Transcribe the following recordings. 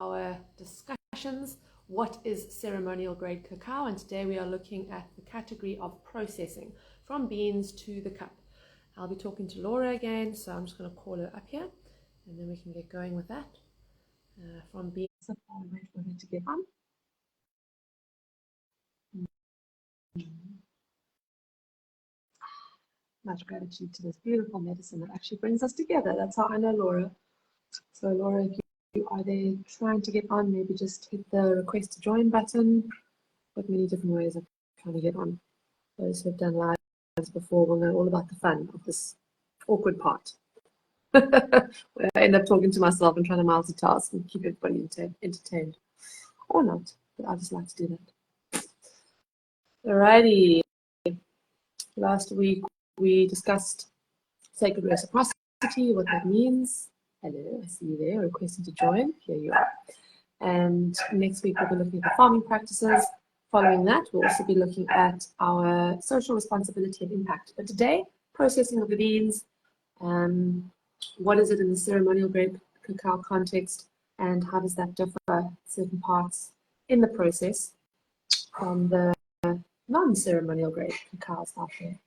our discussions. What is ceremonial grade cacao? And today we are looking at the category of processing from beans to the cup. I'll be talking to Laura again, so I'm just going to call her up here and then we can get going with that. From beans, I'll wait for her to get on. Much gratitude to this beautiful medicine that actually brings us together. That's how I know Laura. So Laura, if you are there trying to get on, maybe just hit the request to join button. But many different ways of trying to get on. Those who have done lives before will know all about the fun of this awkward part. Where I end up talking to myself and trying to multitask and keep everybody entertained. Or not, but I just like to do that. Alrighty. Last week we discussed sacred reciprocity, what that means. Hello, I see you there, requesting to join. Here you are. And next week we'll be looking at the farming practices. Following that, we'll also be looking at our social responsibility and impact. But today, processing of the beans, what is it in the ceremonial grade cacao context, and how does that differ certain parts in the process from the non-ceremonial grade cacao out there.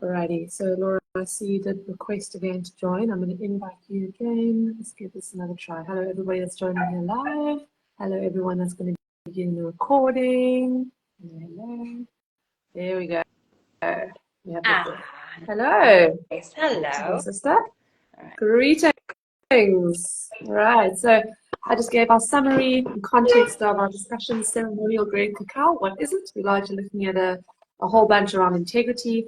Alrighty, so Laura, I see you did request again to join. I'm going to invite you again. Let's give this another try. Hello, everybody that's joining here live. Hello, everyone that's going to be getting the recording. Hello. There we go. We have hello. Yes, hello. Sister. Right. Greetings. Right, so I just gave our summary and context of our discussion, ceremonial grade cacao. What is it? We're largely looking at a whole bunch around integrity.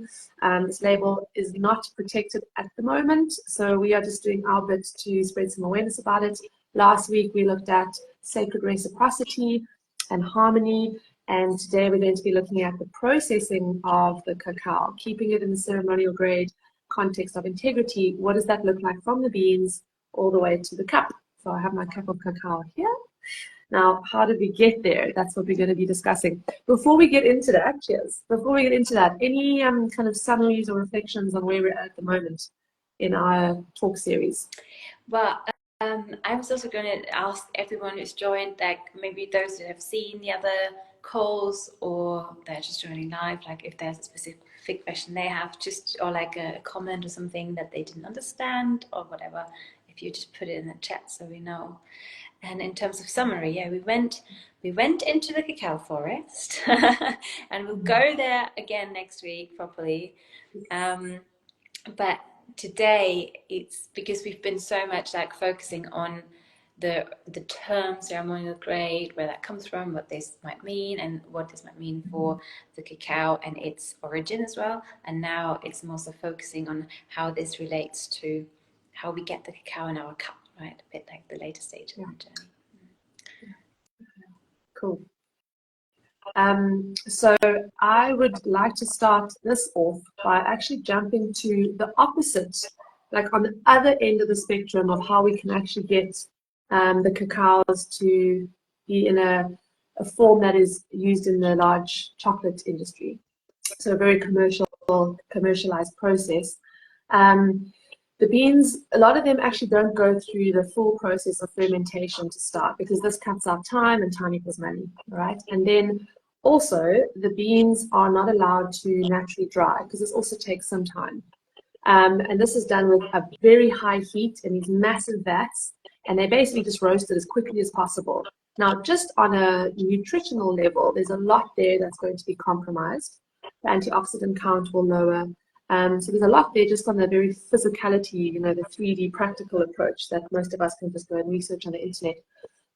This label is not protected at the moment, so we are just doing our bit to spread some awareness about it. Last week we looked at sacred reciprocity and harmony, and today we're going to be looking at the processing of the cacao, keeping it in the ceremonial grade context of integrity. What does that look like from the beans all the way to the cup? So I have my cup of cacao here. Now, how did we get there? That's what we're going to be discussing. Before we get into that, before we get into that, any kind of summaries or reflections on where we're at the moment in our talk series? Well, I was also going to ask everyone who's joined, like maybe those who have seen the other calls or they're just joining live, like if there's a specific question they have, just or like a comment or something that they didn't understand or whatever, if you just put it in the chat so we know. And in terms of summary, yeah, we went into the cacao forest and we'll go there again next week properly. But today it's because we've been so much like focusing on the term ceremonial grade, where that comes from, what this might mean, and what this might mean for the cacao and its origin as well. And now it's more so focusing on how this relates to how we get the cacao in our cup, right? A bit like the later stage of the journey. Cool. So I would like to start this off by actually jumping to the opposite, like on the other end of the spectrum of how we can actually get the cacaos to be in a form that is used in the large chocolate industry. So a very commercialized process. The beans, a lot of them actually don't go through the full process of fermentation to start, because this cuts out time and time equals money, right? And then also the beans are not allowed to naturally dry, because this also takes some time. And this is done with a very high heat in these massive vats, and they basically just roast it as quickly as possible. Now, just on a nutritional level, there's a lot there that's going to be compromised. The antioxidant count will lower. So there's a lot there just on the very physicality, you know, the 3D practical approach that most of us can just go and research on the internet.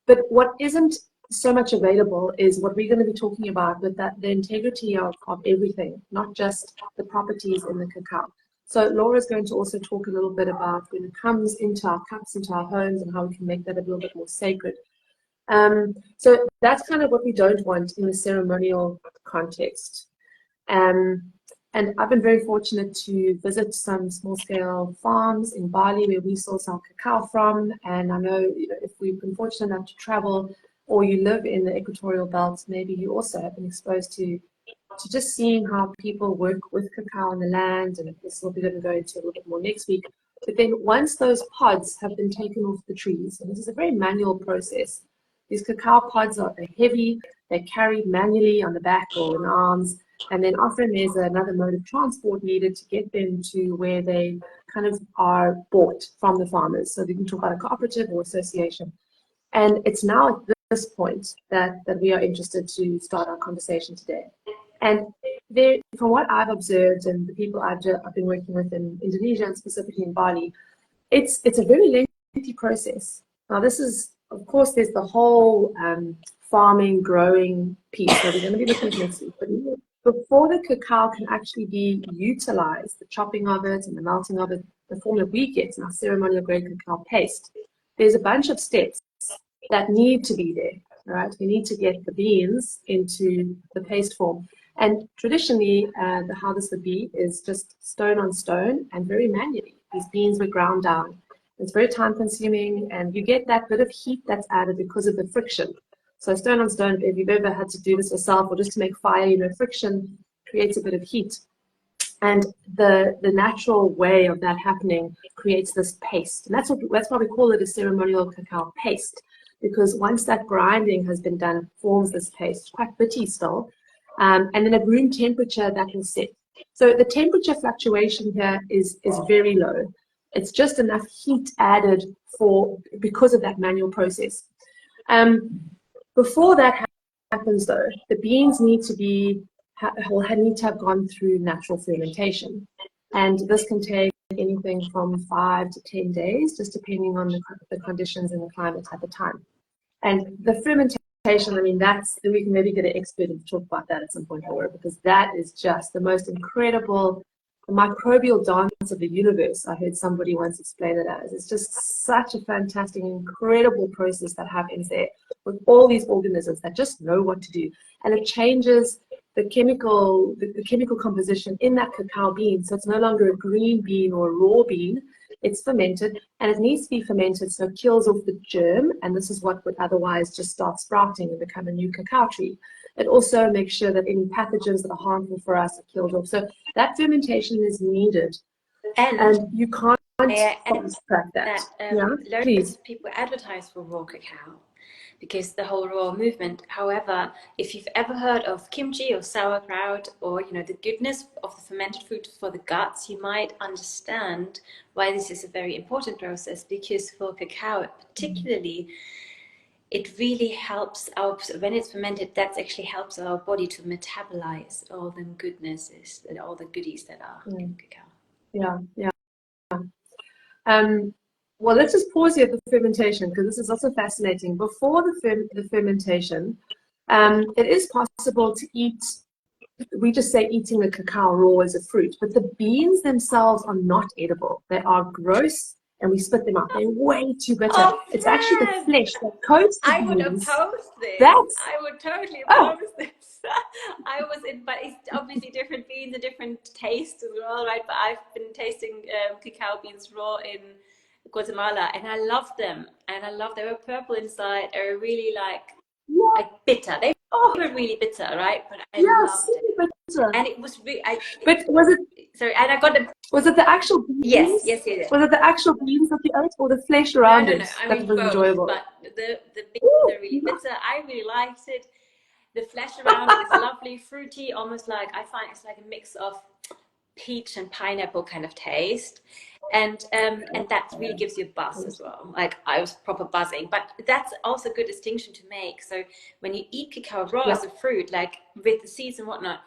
But what isn't so much available is what we're going to be talking about with that, the integrity of everything, not just the properties in the cacao. So Laura's going to also talk a little bit about when it comes into our cups, into our homes, and how we can make that a little bit more sacred. So that's kind of what we don't want in the ceremonial context. And I've been very fortunate to visit some small-scale farms in Bali where we source our cacao from. And I know, you know, if we've been fortunate enough to travel or you live in the equatorial belt, maybe you also have been exposed to just seeing how people work with cacao on the land. And this will be going to go into a little bit more next week. But then once those pods have been taken off the trees, and this is a very manual process, These cacao pods are heavy. They're carried manually on the back or in arms. And then often there's another mode of transport needed to get them to where they kind of are bought from the farmers. So we can talk about a cooperative or association. And it's now at this point that we are interested to start our conversation today. And there, from what I've observed and the people I've been working with in Indonesia and specifically in Bali, it's a very lengthy process. Now this is, of course, there's the whole farming, growing piece that we're going to be looking at next week. But before the cacao can actually be utilized, the chopping of it and the melting of it, the form that we get in our ceremonial grade cacao paste, there's a bunch of steps that need to be there, right? We need to get the beans into the paste form. And traditionally, how this would be is just stone on stone and very manually. These beans were ground down. It's very time consuming, and you get that bit of heat that's added because of the friction. So stone on stone, if you've ever had to do this yourself or just to make fire, you know, friction creates a bit of heat. And the natural way of that happening creates this paste. And that's why we call it a ceremonial cacao paste, because once that grinding has been done, forms this paste, quite bitty still. And then at room temperature, that will set. So the temperature fluctuation here is very low. It's just enough heat added because of that manual process. Before that happens, though, the beans need to have gone through natural fermentation, and this can take anything from 5 to 10 days, just depending on the conditions and the climate at the time. And the fermentation, I mean, we can maybe get an expert to talk about that at some point, Laura, because that is just the most incredible microbial dance of the universe. I heard somebody once explain it as. It's just such a fantastic, incredible process that happens there with all these organisms that just know what to do. And it changes the chemical composition in that cacao bean. So it's no longer a green bean or a raw bean. It's fermented, and it needs to be fermented so it kills off the germ, and this is what would otherwise just start sprouting and become a new cacao tree. It also makes sure that any pathogens that are harmful for us are killed off. So that fermentation is needed, and you can't extract that. Loads of people advertise for raw cacao because the whole raw movement. However, if you've ever heard of kimchi or sauerkraut, or the goodness of the fermented food for the guts, you might understand why this is a very important process, because for cacao particularly, it really helps when it's fermented, that actually helps our body to metabolize all the goodnesses and all the goodies that are in cacao. Yeah. Well, let's just pause here at the fermentation, because this is also fascinating. Before the fermentation, it is possible to eat, we just say eating the cacao raw as a fruit, but the beans themselves are not edible. They are gross, and we spit them out. They're way too bitter. Oh, it's actually the flesh that coats the beans. I would oppose this. I would totally oppose this. But it's obviously different beans and different tastes as well, right? But I've been tasting cacao beans raw in Guatemala, and I love them. And they were purple inside. They were really like bitter. They were really bitter, right? But I loved it. Bitter. And it was really. But was it? Sorry, and I got them. Was it the actual beans? Yes. Was it the actual beans that you ate, or the flesh around it? No. I mean, that was both, enjoyable. But the beans are really bitter. I really liked it. The flesh around it is lovely, fruity, almost like, I find it's like a mix of peach and pineapple kind of taste, and that really gives you a buzz as well. Like, I was proper buzzing, but that's also a good distinction to make. So when you eat cacao raw as a fruit, like with the seeds and whatnot,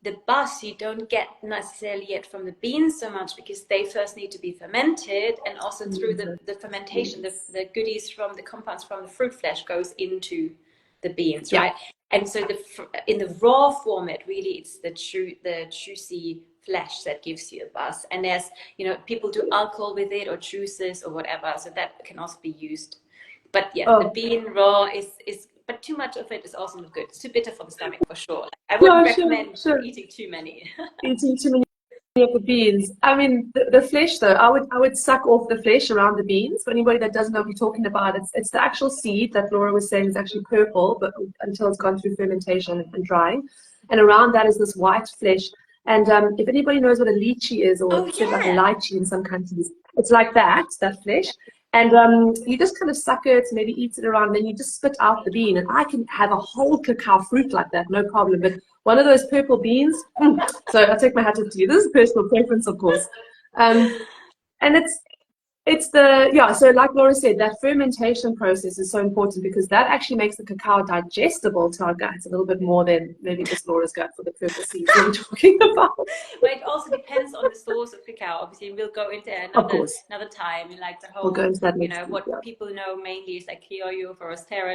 the buzz you don't get necessarily yet from the beans so much, because they first need to be fermented, and also through the fermentation, the goodies from the compounds from the fruit flesh goes into the beans, right? And so in the raw format, really, it's the juicy flesh that gives you a buzz. And there's, people do alcohol with it or juices or whatever, so that can also be used. But the bean raw is, but too much of it is also not good. It's too bitter for the stomach, for sure. I wouldn't recommend eating too many. Eating too many of the beans. I mean, the flesh, though, I would suck off the flesh around the beans. For anybody that doesn't know what we're talking about, it's the actual seed that Laura was saying is actually purple, but until it's gone through fermentation and drying. And around that is this white flesh. And if anybody knows what a lychee is, or it's like a lychee in some countries, it's like that flesh. And you just kind of suck it, maybe eat it around, and then you just spit out the bean. And I can have a whole cacao fruit like that, no problem. But one of those purple beans, so I take my hat off to you. This is personal preference, of course. And it's the, yeah, so like Laura said, that fermentation process is so important because that actually makes the cacao digestible to our guts a little bit more than maybe just Laura's gut for the purposes we're talking about. But it also depends on the source of cacao. Obviously, we'll go into another time, like the whole, we'll go into that you know, week, what yeah. people know mainly is like Criollo, Forastero,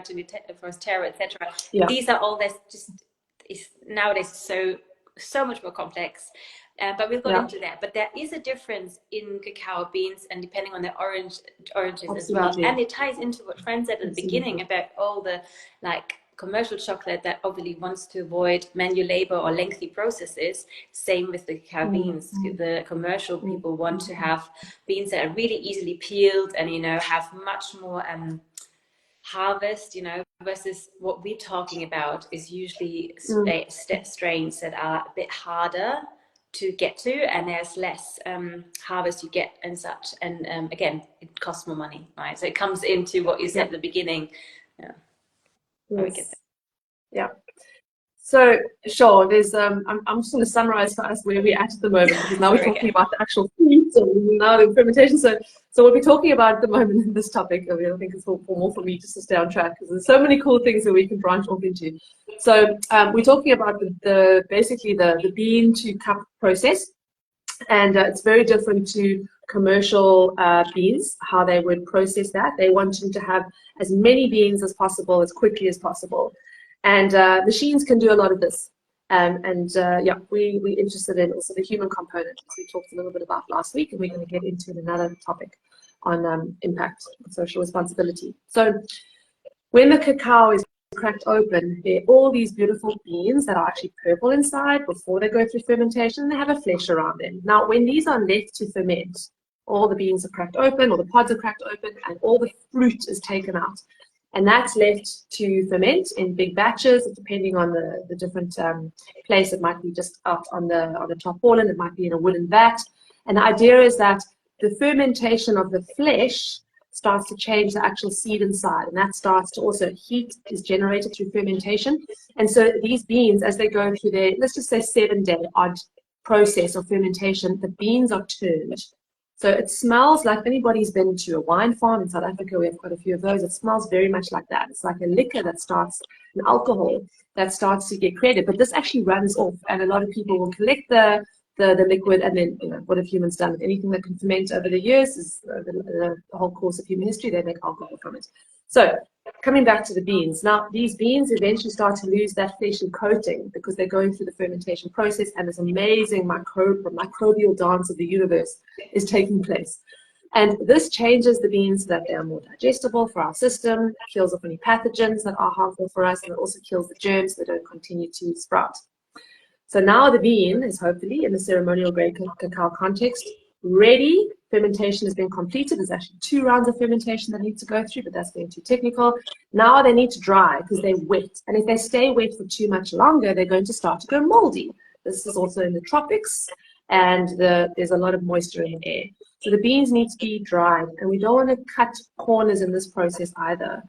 etc. Yeah. These are all that's just nowadays so much more complex. But we'll go into that. But there is a difference in cacao beans, and depending on the oranges as well. And it ties into what Fran said at the beginning about all the like commercial chocolate that obviously wants to avoid manual labor or lengthy processes. Same with the cacao beans. The commercial people want to have beans that are really easily peeled and, you know, have much more harvest, you know, versus what we're talking about is usually strains that are a bit harder to get to, and there's less harvest you get and such, and again, it costs more money, right? So it comes into what you said at the beginning. Yes. Yeah. So sure, there's I'm just going to summarize for us where we're at the moment, because now we're talking about the actual fruits and now the fermentation. So what we're talking about at the moment in this topic, I mean, I think it's more for me just to stay on track, because there's so many cool things that we can branch off into. So we're talking about basically the bean to cup process, and it's very different to commercial beans, how they would process that. They want to have as many beans as possible, as quickly as possible. And machines can do a lot of this. Yeah, we're interested in also the human component, as we talked a little bit about last week, and we're going to get into another topic on impact and social responsibility. So when the cacao is cracked open, there are all these beautiful beans that are actually purple inside before they go through fermentation, and they have a flesh around them. Now, when these are left to ferment, all the beans are cracked open, or the pods are cracked open, and all the fruit is taken out. And that's left to ferment in big batches, depending on the different place. It might be just out on the tarpaulin, it might be in a wooden vat. And the idea is that the fermentation of the flesh starts to change the actual seed inside, and that starts to also, heat is generated through fermentation. And so these beans, as they go through their, let's just say 7-day odd process of fermentation, the beans are turned. So it smells like, if anybody's been to a wine farm in South Africa, we have quite a few of those, it smells very much like that. It's like a liquor that starts, an alcohol that starts to get created, but this actually runs off, and a lot of people will collect the liquid, and then, you know, what have humans done with anything that can ferment over the years? Is the whole course of human history, they make alcohol from it. So coming back to the beans, now these beans eventually start to lose that fleshy coating because they're going through the fermentation process, and this amazing microbial dance of the universe is taking place. And this changes the beans so that they are more digestible for our system, kills off any pathogens that are harmful for us, and it also kills the germs that don't continue to sprout. So now the bean is hopefully, in the ceremonial grade cacao context, ready. Fermentation has been completed. There's actually 2 rounds of fermentation that need to go through, but that's getting too technical. Now they need to dry because they're wet. And if they stay wet for too much longer, they're going to start to go moldy. This is also in the tropics, and there's a lot of moisture in the air. So the beans need to be dried, and we don't want to cut corners in this process either,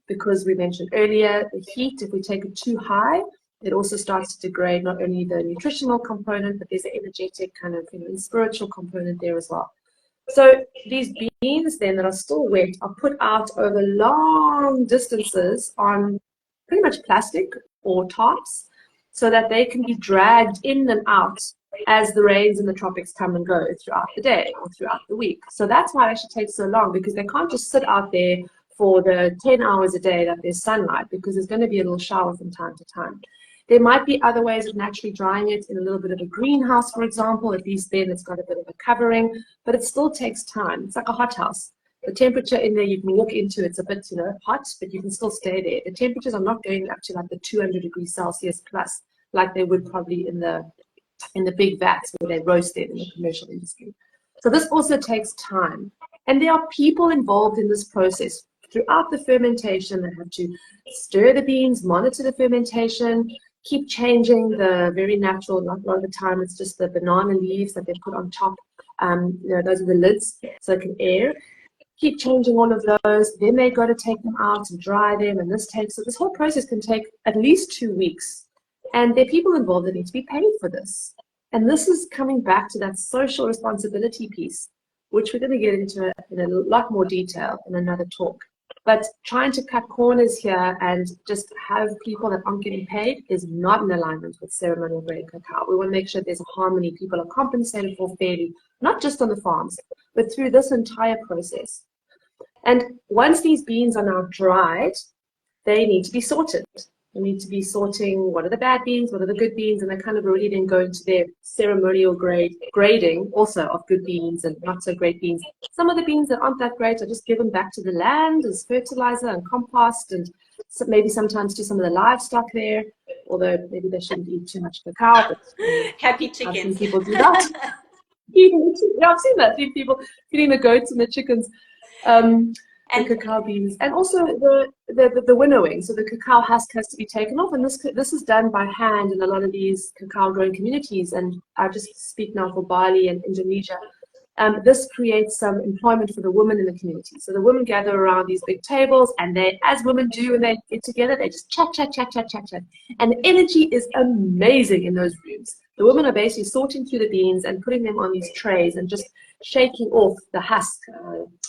because we mentioned earlier, the heat, if we take it too high, it also starts to degrade not only the nutritional component, but there's an energetic kind of, you know, spiritual component there as well. So these beans then that are still wet are put out over long distances on pretty much plastic or tarps, so that they can be dragged in and out as the rains in the tropics come and go throughout the day or throughout the week. So that's why it actually takes so long, because they can't just sit out there for the 10 hours a day that there's sunlight, because there's going to be a little shower from time to time. There might be other ways of naturally drying it in a little bit of a greenhouse, for example. At least then it's got a bit of a covering, but it still takes time. It's like a hothouse. The temperature in there, you can walk into, it's a bit, you know, hot, but you can still stay there. The temperatures are not going up to like the 200 degrees Celsius plus, like they would probably in the big vats where they roast it in the commercial industry. So this also takes time. And there are people involved in this process throughout the fermentation that have to stir the beans, monitor the fermentation, keep changing the very natural, not a lot of the time it's just the banana leaves that they put on top. You know, those are the lids so it can air. keep changing all of those. Then they got to take them out and dry them, and this whole process can take at least 2 weeks. And there are people involved that need to be paid for this. And this is coming back to that social responsibility piece, which we're going to get into in a lot more detail in another talk. But trying to cut corners here and just have people that aren't getting paid is not in alignment with ceremonial grade cacao. We want to make sure there's a harmony. People are compensated for fairly, not just on the farms, but through this entire process. And once these beans are now dried, they need to be sorted. You need to be sorting what are the bad beans, what are the good beans, and they kind of already then go into their ceremonial grade grading also of good beans and not so great beans. Some of the beans that aren't that great are just given back to the land as fertilizer and compost, and maybe sometimes to some of the livestock there, although maybe they shouldn't eat too much cacao. But, happy chickens. I've seen people do that. Yeah, I've seen that. People feeding the goats and the chickens. The cacao beans, and also the winnowing. So the cacao husk has to be taken off, and this is done by hand in a lot of these cacao growing communities. And I just speak now for Bali and Indonesia. This creates some employment for the women in the community. So the women gather around these big tables, and they, as women do when they get together, they just chat. And the energy is amazing in those rooms. The women are basically sorting through the beans and putting them on these trays and just shaking off the husk,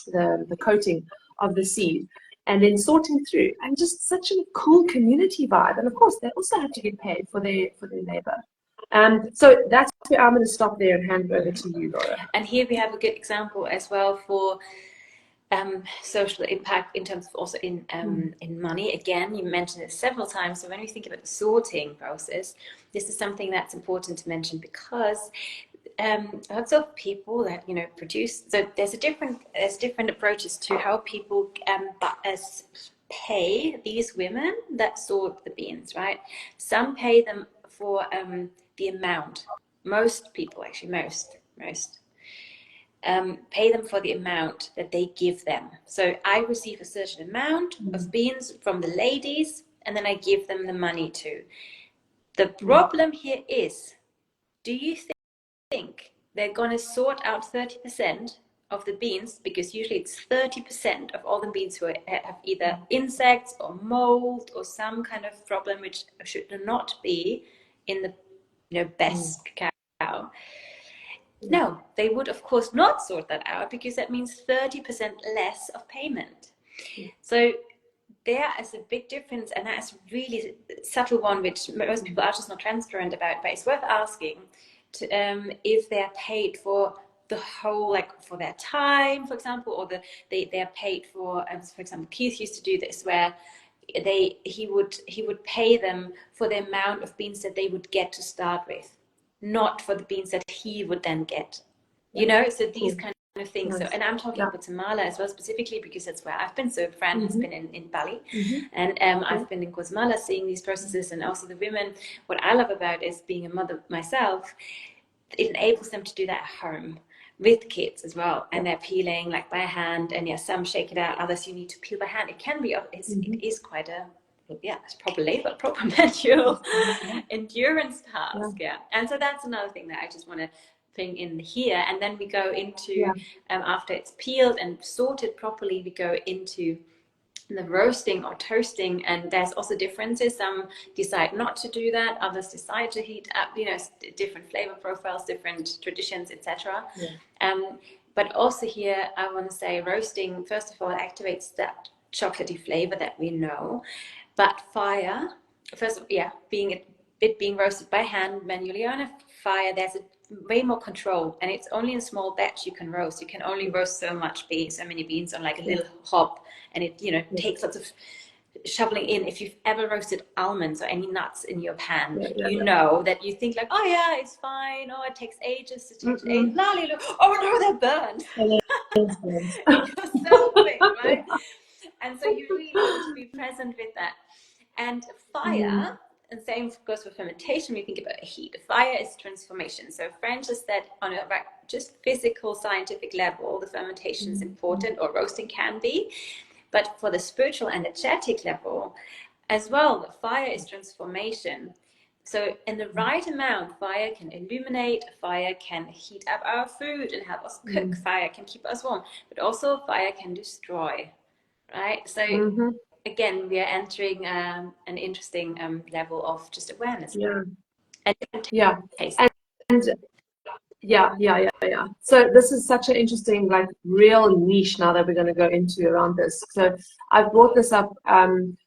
the coating of the seed, and then sorting through, and just such a cool community vibe. And of course, they also have to get paid for their labor. So that's where I'm going to stop there and hand over to you, Laura. And here we have a good example as well for social impact in terms of also in money. Again, you mentioned it several times. So when we think about the sorting process, this is something that's important to mention, because lots of people that produce. So there's different approaches to how people pay these women that sort the beans, right? Some pay them for the amount. Most people, actually, most pay them for the amount that they give them. So I receive a certain amount of beans from the ladies, and then I give them the money too. The problem here is, do you think they're going to sort out 30% of the beans? Because usually it's 30% of all the beans who have either insects or mold or some kind of problem which should not be in the best cacao. No, they would of course not sort that out, because that means 30% less of payment. So there is a big difference, and that's really a subtle one which most people are just not transparent about, but it's worth asking to, if they're paid for the whole, like for their time, for example, or they're paid for example, Keith used to do this, where he would pay them for the amount of beans that they would get to start with, not for the beans that he would then get. So these kind of things. So, and I'm talking about Guatemala as well, specifically because that's where I've been. So Fran has been in Bali, and I've been in Guatemala seeing these processes. And also the women, what I love about is being a mother myself, it enables them to do that at home with kids as well, and they're peeling like by hand, and some shake it out, others you need to peel by hand. It can be, it is quite a, it's proper labor, proper manual endurance task. And so that's another thing that I just want to thing in here. And then we go into after it's peeled and sorted properly, we go into the roasting or toasting, and there's also differences. Some decide not to do that, others decide to heat up, different flavor profiles, different traditions, etc. But also here I want to say roasting, first of all, activates that chocolatey flavor that we know. But fire, first, being roasted by hand manually on a fire, there's a way more control, and it's only in a small batch you can roast. You can only roast so many beans on like a little hob, and it takes lots of shoveling in. If you've ever roasted almonds or any nuts in your pan, you know that you think like, oh yeah, it's fine. Oh, it takes ages to change. Oh no, they're burned. You're so quick, right? And so you really need to be present with that. And fire, and same goes for fermentation. We think about heat. Fire is transformation. So French is that on a just physical, scientific level, the fermentation is important, or roasting can be. But for the spiritual, energetic level as well, the fire is transformation. So in the right amount, fire can illuminate, fire can heat up our food and help us cook, fire can keep us warm, but also fire can destroy, right? So again, we are entering an interesting level of just awareness. Yeah. And Yeah. taste. And yeah. So this is such an interesting, like, real niche now that we're going to go into around this. So I've brought this up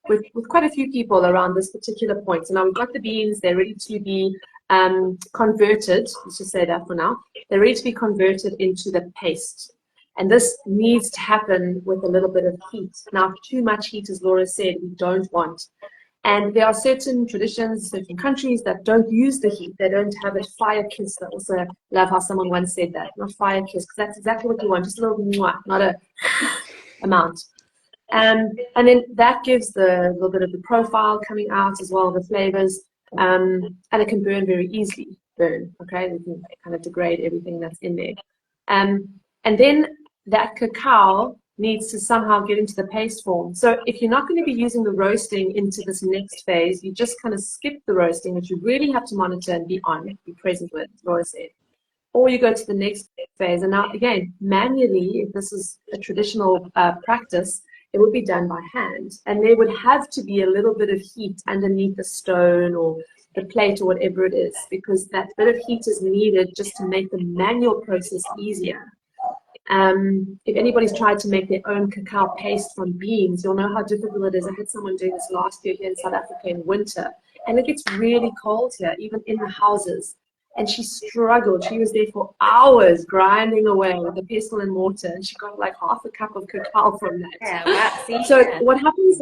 with quite a few people around this particular point. So now we've got the beans, they're ready to be converted. Let's just say that for now. They're ready to be converted into the paste. And this needs to happen with a little bit of heat. Now, too much heat, as Laura said, we don't want. And there are certain traditions, certain countries that don't use the heat. They don't have it fire kissed. I also love how someone once said that, not fire kissed, because that's exactly what you want, just a little mwah, not a amount. And then that gives the little bit of the profile coming out as well, the flavors, and it can burn very easily. Okay? We can kind of degrade everything that's in there. And then that cacao needs to somehow get into the paste form. So if you're not going to be using the roasting into this next phase, you just kind of skip the roasting, which you really have to monitor and be present with, as Laura said. Or you go to the next phase. And now, again, manually, if this is a traditional practice, it would be done by hand. And there would have to be a little bit of heat underneath the stone or the plate or whatever it is, because that bit of heat is needed just to make the manual process easier. If anybody's tried to make their own cacao paste from beans, you'll know how difficult it is. I had someone doing this last year here in South Africa in winter, and it gets really cold here, even in the houses. And she struggled. She was there for hours grinding away with a pestle and mortar, and she got like half a cup of cacao from that. Yeah, wow. See, so yeah. what happens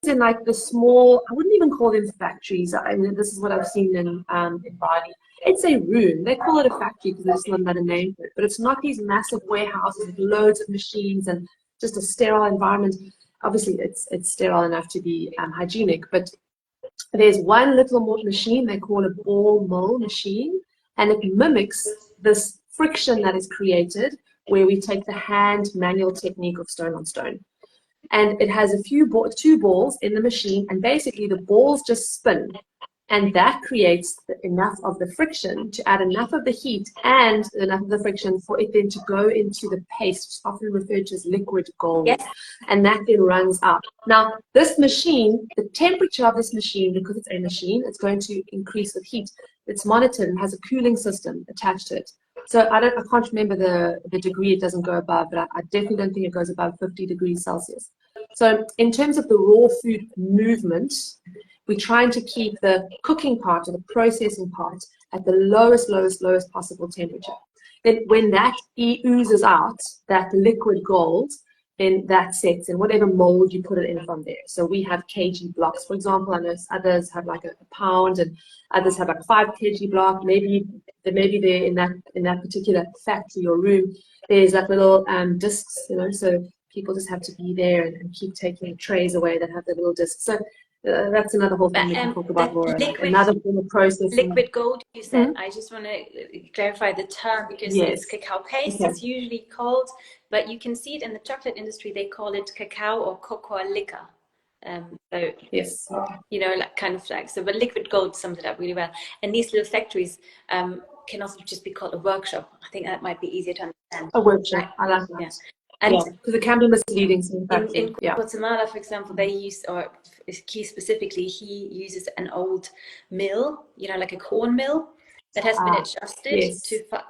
in like the small, I wouldn't even call them factories. I mean, this is what I've seen in Bali. It's a room. They call it a factory because there's not another name for it. But it's not these massive warehouses with loads of machines and just a sterile environment. Obviously, it's sterile enough to be hygienic. But there's one little machine they call a ball mill machine, and it mimics this friction that is created where we take the hand manual technique of stone on stone. And it has two balls in the machine, and basically the balls just spin. And that creates enough of the friction to add enough of the heat and enough of the friction for it then to go into the paste, often referred to as liquid gold. Yes. And that then runs out. Now, this machine, the temperature of this machine, because it's a machine, it's going to increase with heat. It's monitored and has a cooling system attached to it. So I can't remember the degree it doesn't go above, but I definitely don't think it goes above 50 degrees Celsius. So in terms of the raw food movement, we're trying to keep the cooking part or the processing part at the lowest possible temperature. Then when that oozes out, that liquid gold, then that sets in whatever mold you put it in from there. So we have kg blocks, for example. I know others have like a pound, and others have like a 5 kg block. Maybe there in that particular factory or room, there's like little discs, so people just have to be there and keep taking trays away that have the little discs. So that's another whole thing we can talk about, Laura. Another form of processing. Liquid gold, you said. I just want to clarify the term because it's cacao paste. Okay. It's usually called, but you can see it in the chocolate industry. They call it cacao or cocoa liquor. So yes, like kind of like so. But liquid gold sums it up really well. And these little factories can also just be called a workshop. I think that might be easier to understand. A workshop. I like that. Yeah. And because it can be misleading. In Guatemala, for example, they use, or Keith specifically, he uses an old mill, like a corn mill that has been adjusted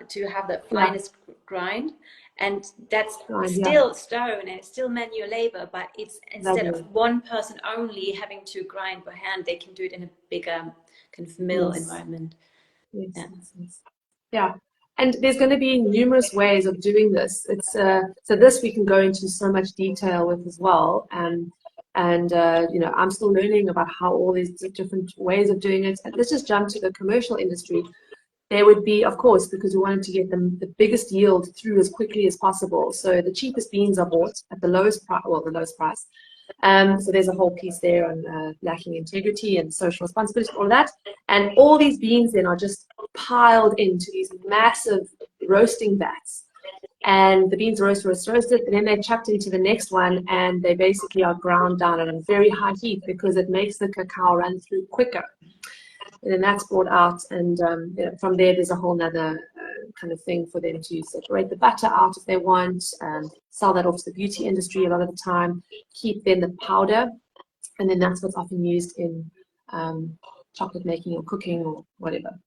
to have the finest grind. And that's still stone and it's still manual labor, but it's instead of one person only having to grind by hand, they can do it in a bigger kind of mill environment. Yeah. And there's going to be numerous ways of doing this. It's so this we can go into so much detail with as well. And I'm still learning about how all these different ways of doing it. And let's just jump to the commercial industry. There would be, of course, because we wanted to get the biggest yield through as quickly as possible. So the cheapest beans are bought at the lowest price. Well, the lowest price. So there's a whole piece there on lacking integrity and social responsibility, all of that. And all these beans then are just piled into these massive roasting vats. and the beans roasted, and then they're chucked into the next one, and they basically are ground down at a very high heat because it makes the cacao run through quicker. And then that's brought out, and you know, from there's a whole nother kind of thing for them to separate the butter out if they want, sell that off to the beauty industry a lot of the time, keep then the powder, and then that's what's often used in chocolate making or cooking or whatever.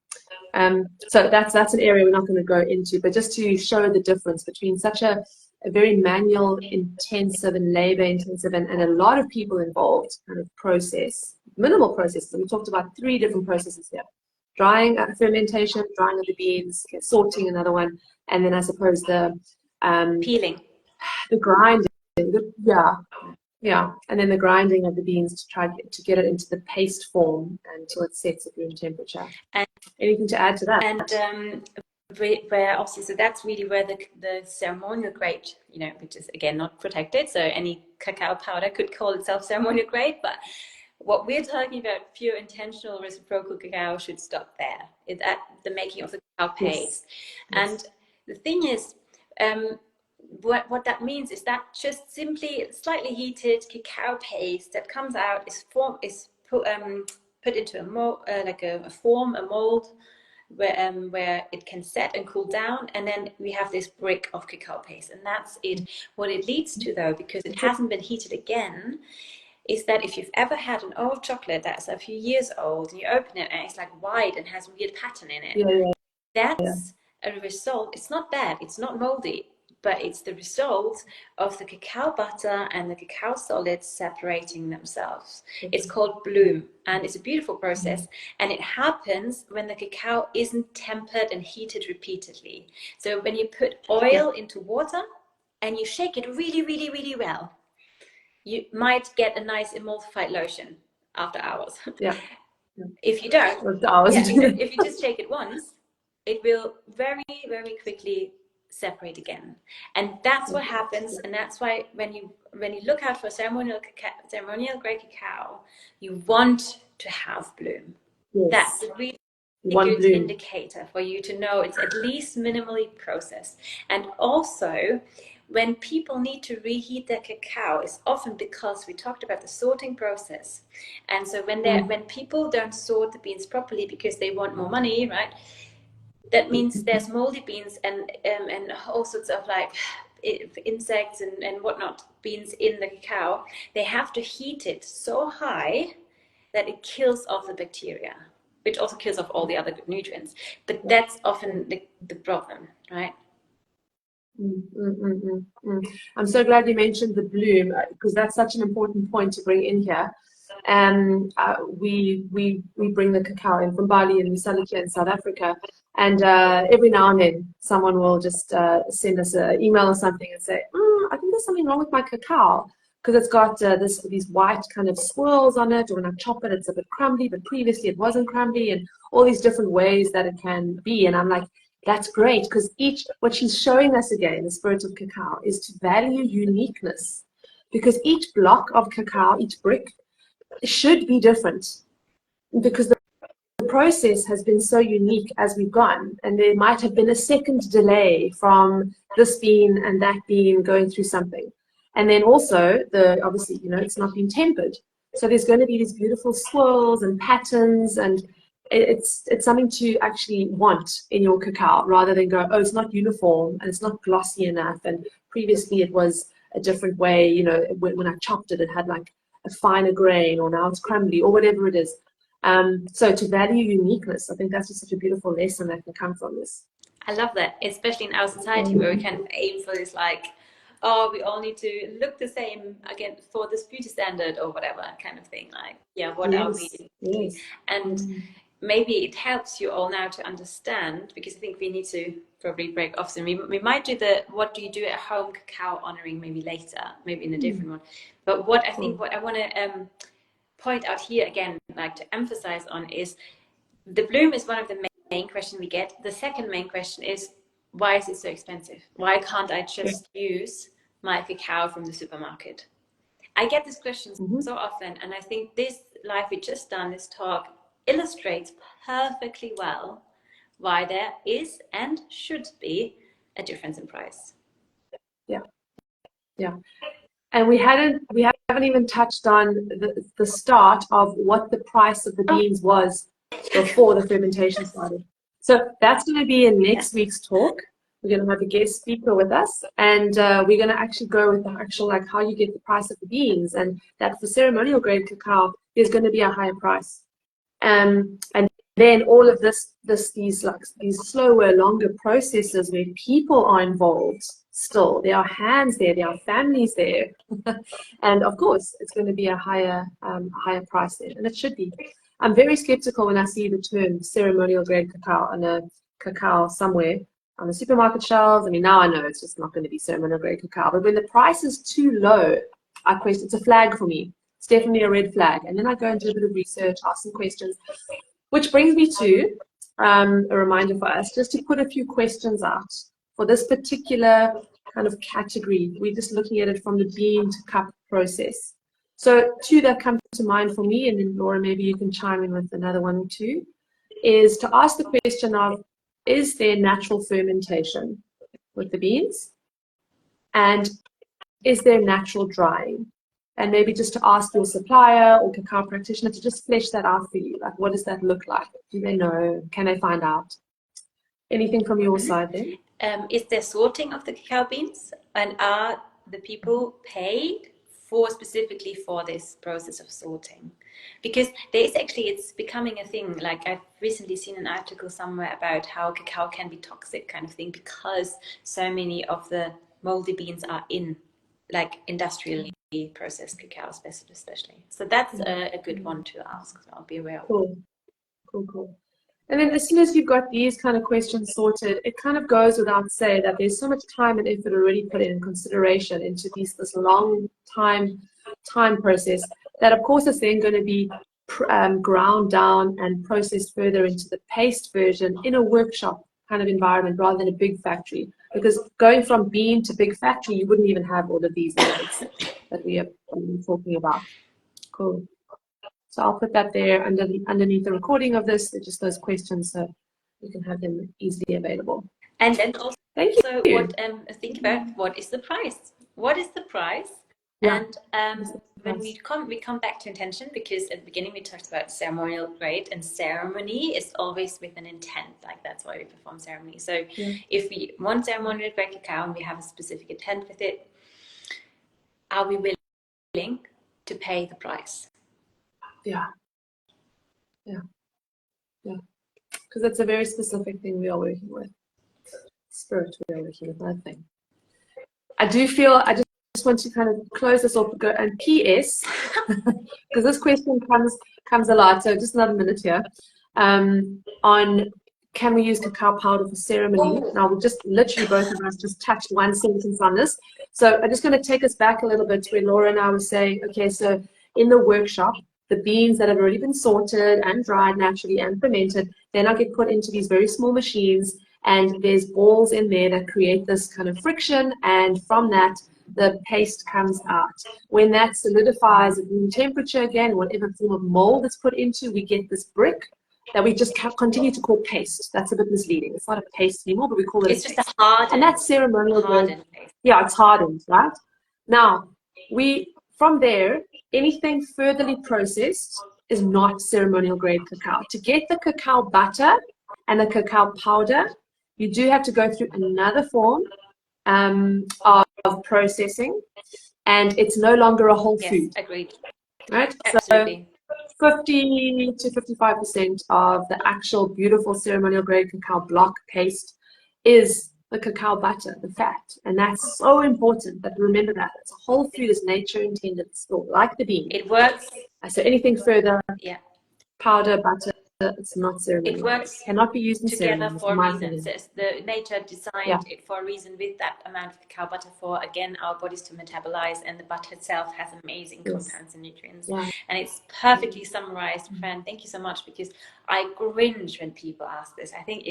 So that's an area we're not going to go into, but just to show the difference between such a very manual intensive and labor intensive and a lot of people involved kind of process, minimal processes. So we talked about 3 different processes here: drying, fermentation, drying of the beans, sorting, another one, and then I suppose the peeling, the grinding. Yeah, and then the grinding of the beans to try to get it into the paste form until it sets at room temperature. And anything to add to that? And where obviously, so that's really where the ceremonial grade, you know, which is again not protected, so any cacao powder could call itself ceremonial grade, but what we're talking about, pure intentional reciprocal cacao, should stop there. It's at the making of the cacao paste. Yes. And the thing is, what that means is that just simply slightly heated cacao paste that comes out is put into a mold, like a form, a mold, where it can set and cool down, and then we have this brick of cacao paste, and that's it. What it leads to, though, because it hasn't been heated again, is that if you've ever had an old chocolate that's a few years old and you open it and it's like white and has a weird pattern in it, that's a result. It's not bad, it's not moldy, but it's the result of the cacao butter and the cacao solids separating themselves. It's called bloom, and it's a beautiful process, and it happens when the cacao isn't tempered and heated repeatedly. So when you put oil into water and you shake it really, really, really well, you might get a nice emulsified lotion after hours. If you don't, if you just shake it once, it will very, very quickly separate again. And that's what happens, and that's why when you look out for ceremonial grade cacao, you want to have bloom. That's a really good indicator for you to know it's at least minimally processed. And also, when people need to reheat their cacao, it's often because we talked about the sorting process. And so when people don't sort the beans properly because they want more money, right? That means there's moldy beans and all sorts of like insects and whatnot beans in the cacao. They have to heat it so high that it kills off the bacteria, which also kills off all the other good nutrients. But that's often the problem, right? I'm so glad you mentioned the bloom, because that's such an important point to bring in here. We bring the cacao in from Bali and we sell it here in South Africa, and every now and then someone will just send us an email or something and say, I think there's something wrong with my cacao because it's got these white kind of swirls on it, or when I chop it it's a bit crumbly, but previously it wasn't crumbly, and all these different ways that it can be. And I'm like, that's great, because what she's showing us again, the spirit of cacao, is to value uniqueness, because each block of cacao, each brick, should be different, because the process has been so unique as we've gone, and there might have been a second delay from this bean and that bean going through something. And then also, obviously, you know, it's not been tempered. So there's going to be these beautiful swirls and patterns, and it's something to actually want in your cacao, rather than go, oh, it's not uniform and it's not glossy enough, and previously it was a different way, you know, when I chopped it, it had like a finer grain, or now it's crumbly, or whatever it is. So to value uniqueness, I think that's just such a beautiful lesson that can come from this. I love that, especially in our society where we kind of aim for this, like, oh, we all need to look the same again for this beauty standard or whatever kind of thing. Like, yeah, what are we? Yes. And maybe it helps you all now to understand, because I think we need to probably break off. So we might do the what do you do at home cacao honoring maybe later, maybe in a different one. But what I think what I want to point out here again, like to emphasize on, is the bloom is one of the main questions we get. The second main question is, why is it so expensive? Why can't I just use my cacao from the supermarket? I get this question so often, and I think this live we just done, this talk, illustrates perfectly well why there is and should be a difference in price. Yeah. And we haven't even touched on the start of what the price of the beans was before the fermentation started. So that's going to be in next week's talk. We're going to have a guest speaker with us, and we're going to actually go with the actual, like, how you get the price of the beans, and that for ceremonial grade cacao, there's going to be a higher price. And then all of these slower, longer processes where people are involved still. There are hands there, there are families there. And of course, it's going to be a higher price there, and it should be. I'm very skeptical when I see the term ceremonial grade cacao on a cacao somewhere on the supermarket shelves. I mean, now I know it's just not going to be ceremonial grade cacao, but when the price is too low, I question, it's a flag for me. It's definitely a red flag. And then I go and do a bit of research, ask some questions, which brings me to a reminder for us just to put a few questions out for this particular kind of category. We're just looking at it from the bean to cup process. So two that come to mind for me, and then Laura, maybe you can chime in with another one or two, is to ask the question of, is there natural fermentation with the beans? And is there natural drying? And maybe just to ask your supplier or cacao practitioner to just flesh that out for you. Like, what does that look like? Do they know? Can they find out? Anything from your side then? Is there sorting of the cacao beans? And are the people paid specifically for this process of sorting? Because there's actually, it's becoming a thing. Like, I've recently seen an article somewhere about how cacao can be toxic, kind of thing, because so many of the moldy beans are in, like, industrially processed cacao, especially. So that's a good one to ask. So I'll be aware of. Cool. And then as soon as you've got these kind of questions sorted, it kind of goes without saying that there's so much time and effort already put in consideration into this long time process that of course is then going to be ground down and processed further into the paste version in a workshop kind of environment rather than a big factory. Because going from bean to big factory, you wouldn't even have all of these elements that we are talking about. Cool. So I'll put that there underneath the recording of this, just those questions, so you can have them easily available. And then also, thank you. Think about what is the price? What is the price? Yeah. And when we come back to intention, because at the beginning we talked about ceremonial grade, and ceremony is always with an intent. Like, that's why we perform ceremony. So if we want ceremonial grade cacao and we have a specific intent with it, are we willing to pay the price? Yeah. Because it's a very specific thing we are working with. Spirit we are working with, I think. I just want to kind of close this off and go, and PS, because this question comes a lot, so just another minute here, on can we use cacao powder for ceremony? Now, we'll just literally both of us just touched one sentence on this. So I'm just going to take us back a little bit to where Laura and I were saying, okay, so in the workshop, the beans that have already been sorted and dried naturally and fermented, then I get put into these very small machines, and there's balls in there that create this kind of friction, and from that, the paste comes out. When that solidifies at room temperature again, whatever form of mold it's put into, we get this brick that we just continue to call paste. That's a bit misleading. It's not a paste anymore, but we call it it's a just paste. A hardened, and that's ceremonial grade. Paste. Yeah, it's hardened, right? Now, from there, anything furtherly processed is not ceremonial grade cacao. To get the cacao butter and the cacao powder, you do have to go through another form of processing, and it's no longer a whole food. Yes, agreed. Right? Absolutely. So 50 to 55% of the actual beautiful ceremonial grade cacao block paste is the cacao butter, the fat. And that's so important that remember that. It's a whole food as nature intended still, like the bean. It works. So anything further, powder, butter, it's not ceremonial. It works. It cannot be used in together ceremonies, for in my reasons. opinion. The nature designed it for a reason, with that amount of cacao butter, for again our bodies to metabolize, and the butter itself has amazing compounds and nutrients. And it's perfectly summarized. Fran, thank you so much, because I cringe when people ask this. I think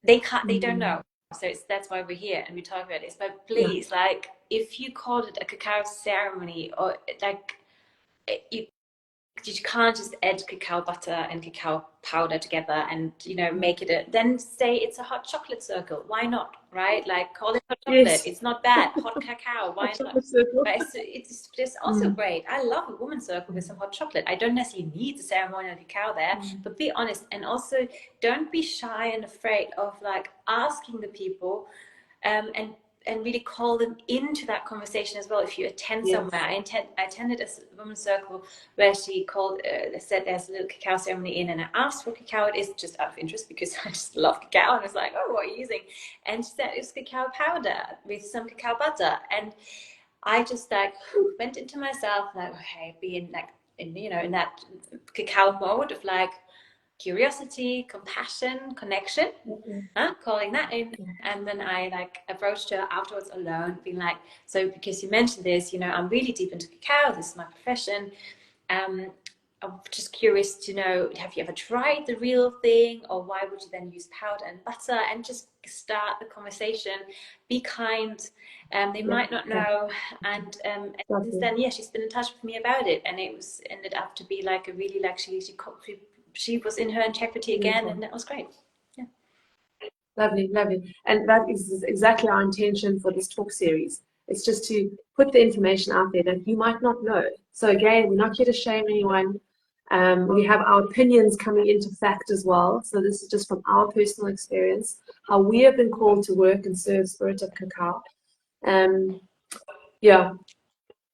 they don't know. So that's why we're here and we talk about this. But please, like, if you called it a cacao ceremony, or like you can't just add cacao butter and cacao powder together and, you know, make it then say it's a hot chocolate circle. Why not, right? Like, call it hot chocolate. Yes. It's not bad. Hot cacao. Why not? But it's just also great. I love a woman's circle with some hot chocolate. I don't necessarily need the ceremonial cacao there, but be honest. And also, don't be shy and afraid of like asking the people, and really call them into that conversation as well. If you attend somewhere, I attended a women's circle where she said there's a little cacao ceremony in, and I asked what cacao it is just out of interest because I just love cacao, and I was like, oh, what are you using? And she said it's cacao powder with some cacao butter, and I just like went into myself like, okay, being like in that cacao mode of like curiosity, compassion, connection, calling that in. And then I like approached her afterwards alone, being like, so because you mentioned this, I'm really deep into cacao, this is my profession. I'm just curious to know, have you ever tried the real thing, or why would you then use powder and butter? And just start the conversation, be kind. They might not know. And since then, she's been in touch with me about it, and it ended up to be like a really like she was in her integrity again, and that was great. Yeah. Lovely, lovely. And that is exactly our intention for this talk series. It's just to put the information out there that you might not know. So again, we're not here to shame anyone. We have our opinions coming into fact as well. So this is just from our personal experience, how we have been called to work and serve Spirit of Cacao.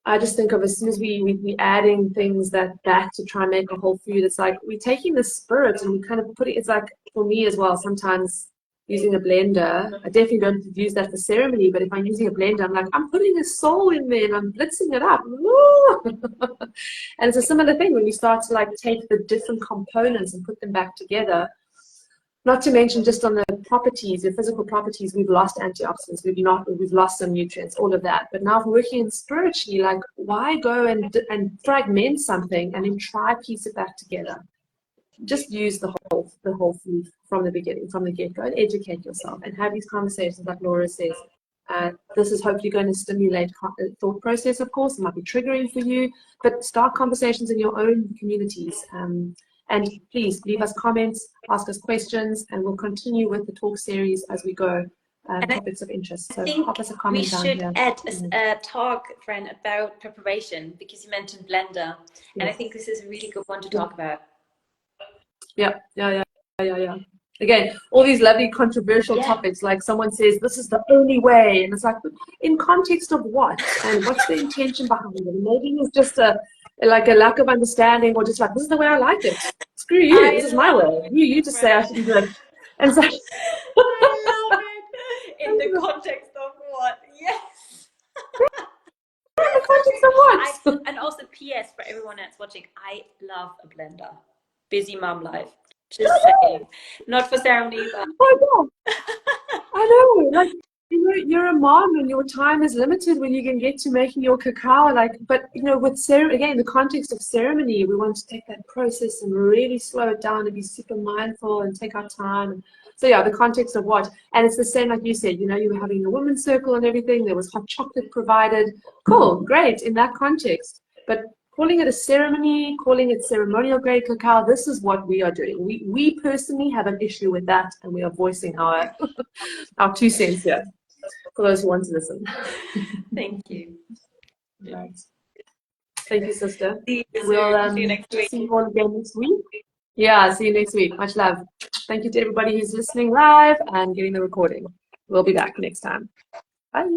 I just think of as soon as we adding things back to try and make a whole food, it's like we're taking the spirit and we kind of it's like, for me as well, sometimes using a blender, I definitely don't use that for ceremony, but if I'm using a blender, I'm like, I'm putting a soul in there and I'm blitzing it up. And it's a similar thing when you start to like take the different components and put them back together. Not to mention just on the properties, the physical properties, we've lost antioxidants, we've lost some nutrients, all of that. But now if we're working spiritually, like why go and fragment something and then try to piece it back together? Just use the whole food from the beginning, from the get-go, and educate yourself and have these conversations like Laura says. This is hopefully going to stimulate thought process, of course. It might be triggering for you, but start conversations in your own communities. And please leave us comments, ask us questions, and we'll continue with the talk series as we go. Topics of interest. So pop us a comment down here. We should add a talk, friend, about preparation, because you mentioned blender, and I think this is a really good one to talk about. Yeah. Again, all these lovely controversial topics, like someone says, this is the only way, and it's like, in context of what? And what's the intention behind it? Maybe it's just a lack of understanding, or just like, this is the way I like it. Screw you, this is my way. You just say I shouldn't do it. And so, I love it. In the context of what? Yes. In the context of what? And also, PS, for everyone that's watching, I love a blender. Busy mom life. Just saying. Not for ceremony, but... I know. Like, you're a mom and your time is limited when you can get to making your cacao. But with again, the context of ceremony, we want to take that process and really slow it down and be super mindful and take our time. So the context of what? And it's the same, like you said, you were having a women's circle and everything. There was hot chocolate provided. Cool, great in that context. But calling it a ceremony, calling it ceremonial-grade cacao, this is what we are doing. We personally have an issue with that, and we are voicing our 2 cents here for those who want to listen. Thank you. Right. Thank you, sister. We'll see you next week. See you all again next week. Yeah, see you next week. Much love. Thank you to everybody who's listening live and getting the recording. We'll be back next time. Bye.